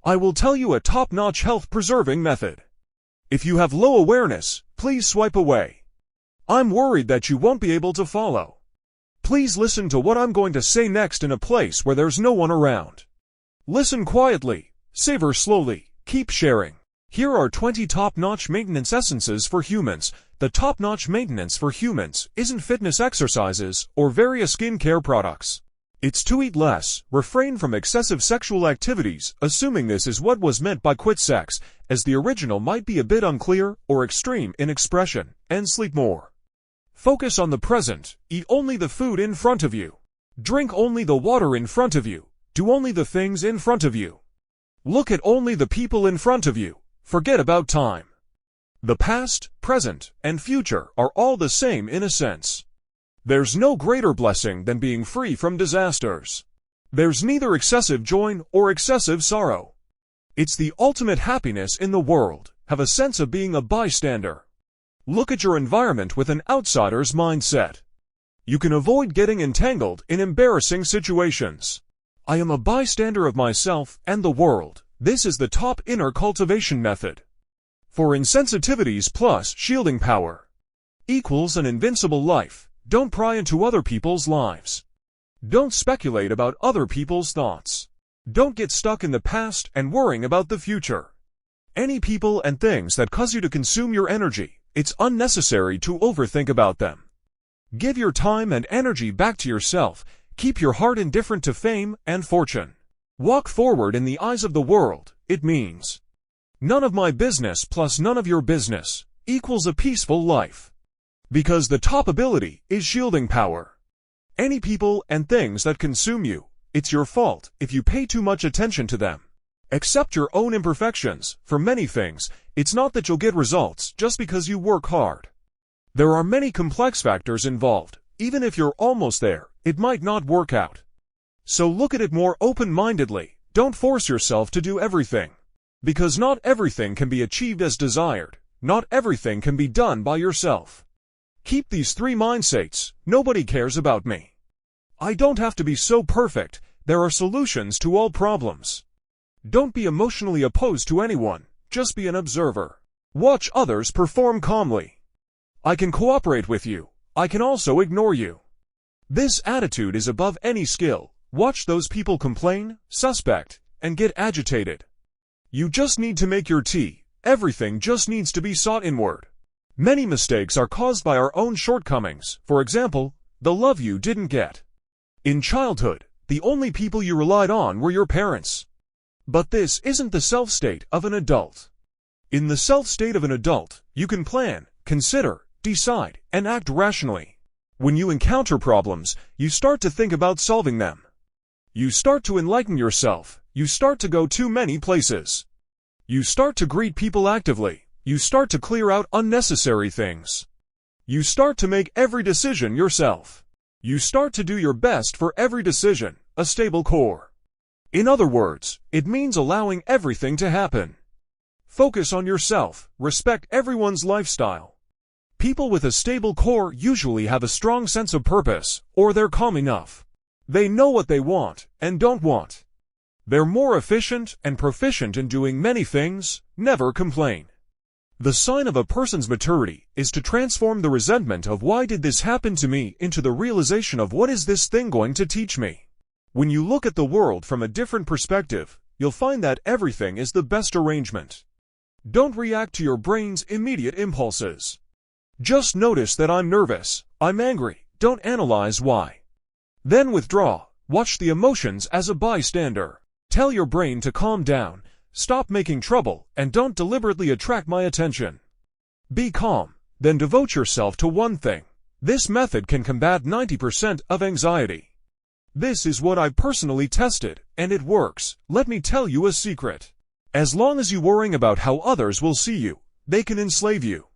I will tell you a top-notch health-preserving method. If you have low awareness, please swipe away. I'm worried that you won't be able to follow. Please listen to what I'm going to say next in a place where there's no one around. Listen quietly, savor slowly, keep sharing. Here are 20 top-notch maintenance essences for humans. The top-notch maintenance for humans isn't fitness exercises or various skincare products. It's to eat less, refrain from excessive sexual activities, assuming this is what was meant by quit sex, as the original might be a bit unclear or extreme in expression, and sleep more. Focus on the present, eat only the food in front of you. Drink only the water in front of you, do only the things in front of you. Look at only the people in front of you, forget about time. The past, present, and future are all the same in a sense. There's no greater blessing than being free from disasters. There's neither excessive joy or excessive sorrow. It's the ultimate happiness in the world, have a sense of being a bystander. Look at your environment with an outsider's mindset. You can avoid getting entangled in embarrassing situations. I am a bystander of myself and the world. This is the top inner cultivation method. For insensitivities plus shielding power equals an invincible life. Don't pry into other people's lives. Don't speculate about other people's thoughts. Don't get stuck in the past and worrying about the future. Any people and things that cause you to consume your energy, it's unnecessary to overthink about them. Give your time and energy back to yourself. Keep your heart indifferent to fame and fortune. Walk forward in the eyes of the world. It means none of my business plus none of your business equals a peaceful life. Because the top ability is shielding power. Any people and things that consume you, it's your fault if you pay too much attention to them. Accept your own imperfections. For many things, it's not that you'll get results just because you work hard. There are many complex factors involved. Even if you're almost there, it might not work out. So look at it more open-mindedly. Don't force yourself to do everything. Because not everything can be achieved as desired. Not everything can be done by yourself. Keep these 3 mindsets. Nobody cares about me. I don't have to be so perfect. There are solutions to all problems. Don't be emotionally opposed to anyone. Just be an observer. Watch others perform calmly. I can cooperate with you. I can also ignore you. This attitude is above any skill. Watch those people complain, suspect, and get agitated. You just need to make your tea. Everything just needs to be sought inward. Many mistakes are caused by our own shortcomings. For example, the love you didn't get. In childhood, the only people you relied on were your parents. But this isn't the self-state of an adult. In the self-state of an adult, you can plan, consider, decide, and act rationally. When you encounter problems, you start to think about solving them. You start to enlighten yourself. You start to go too many places. You start to greet people actively. You start to clear out unnecessary things. You start to make every decision yourself. You start to do your best for every decision, a stable core. In other words, it means allowing everything to happen. Focus on yourself, respect everyone's lifestyle. People with a stable core usually have a strong sense of purpose, or they're calm enough. They know what they want and don't want. They're more efficient and proficient in doing many things, never complain. The sign of a person's maturity is to transform the resentment of why did this happen to me into the realization of what is this thing going to teach me. When you look at the world from a different perspective, you'll find that everything is the best arrangement. Don't react to your brain's immediate impulses. Just notice that I'm nervous, I'm angry, don't analyze why. Then withdraw, watch the emotions as a bystander. Tell your brain to calm down. Stop making trouble, and don't deliberately attract my attention. Be calm, then devote yourself to one thing. This method can combat 90% of anxiety. This is what I personally tested, and it works. Let me tell you a secret. As long as you're worrying about how others will see you, they can enslave you.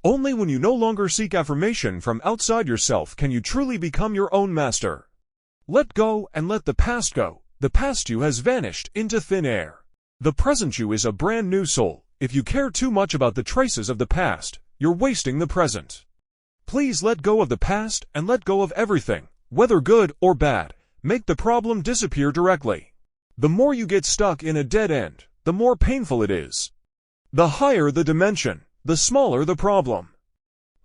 Only when you no longer seek affirmation from outside yourself can you truly become your own master. Let go and let the past go. The past you has vanished into thin air. The present you is a brand new soul. If you care too much about the traces of the past, you're wasting the present. Please let go of the past and let go of everything, whether good or bad. Make the problem disappear directly. The more you get stuck in a dead end, the more painful it is. The higher the dimension, the smaller the problem.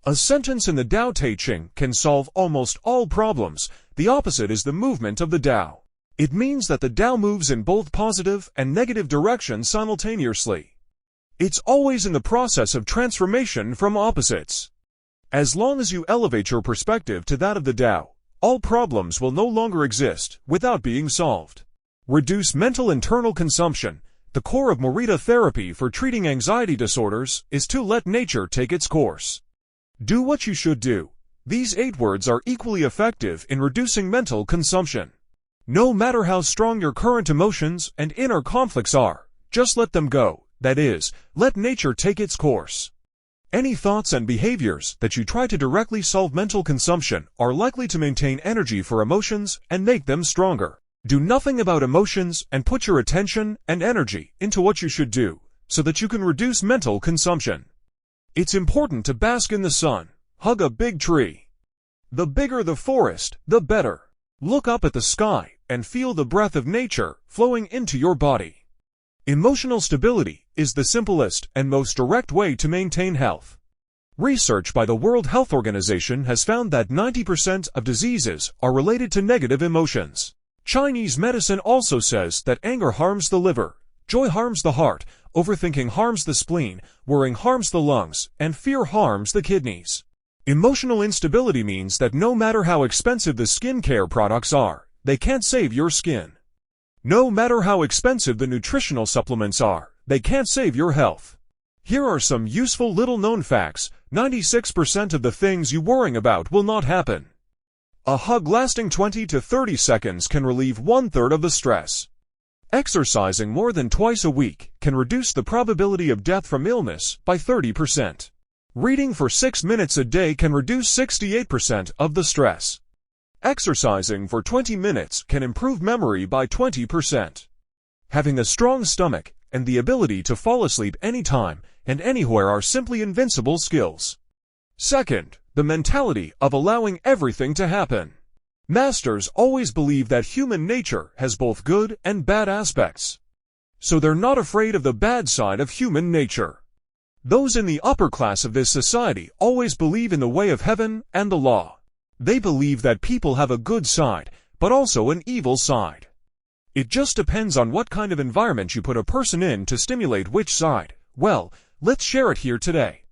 A sentence in the Tao Te Ching can solve almost all problems. The opposite is the movement of the Tao. It means that the Tao moves in both positive and negative directions simultaneously. It's always in the process of transformation from opposites. As long as you elevate your perspective to that of the Tao, all problems will no longer exist without being solved. Reduce mental internal consumption. The core of Morita therapy for treating anxiety disorders is to let nature take its course. Do what you should do. These 8 words are equally effective in reducing mental consumption. No matter how strong your current emotions and inner conflicts are, just let them go. That is, let nature take its course. Any thoughts and behaviors that you try to directly solve mental consumption are likely to maintain energy for emotions and make them stronger. Do nothing about emotions and put your attention and energy into what you should do, so that you can reduce mental consumption. It's important to bask in the sun. Hug a big tree. The bigger the forest, the better. Look up at the sky and feel the breath of nature flowing into your body. Emotional stability is the simplest and most direct way to maintain health. Research by the World Health Organization has found that 90% of diseases are related to negative emotions. Chinese medicine also says that anger harms the liver, joy harms the heart, overthinking harms the spleen, worrying harms the lungs, and fear harms the kidneys. Emotional instability means that no matter how expensive the skincare products are, they can't save your skin. No matter how expensive the nutritional supplements are, they can't save your health. Here are some useful little-known facts. 96% of the things you're worrying about will not happen. A hug lasting 20 to 30 seconds can relieve 1/3 of the stress. Exercising more than twice a week can reduce the probability of death from illness by 30%. Reading for 6 minutes a day can reduce 68% of the stress. Exercising for 20 minutes can improve memory by 20%. Having a strong stomach and the ability to fall asleep anytime and anywhere are simply invincible skills. Second, the mentality of allowing everything to happen. Masters always believe that human nature has both good and bad aspects. So they're not afraid of the bad side of human nature. Those in the upper class of this society always believe in the way of heaven and the law. They believe that people have a good side, but also an evil side. It just depends on what kind of environment you put a person in to stimulate which side. Well, let's share it here today.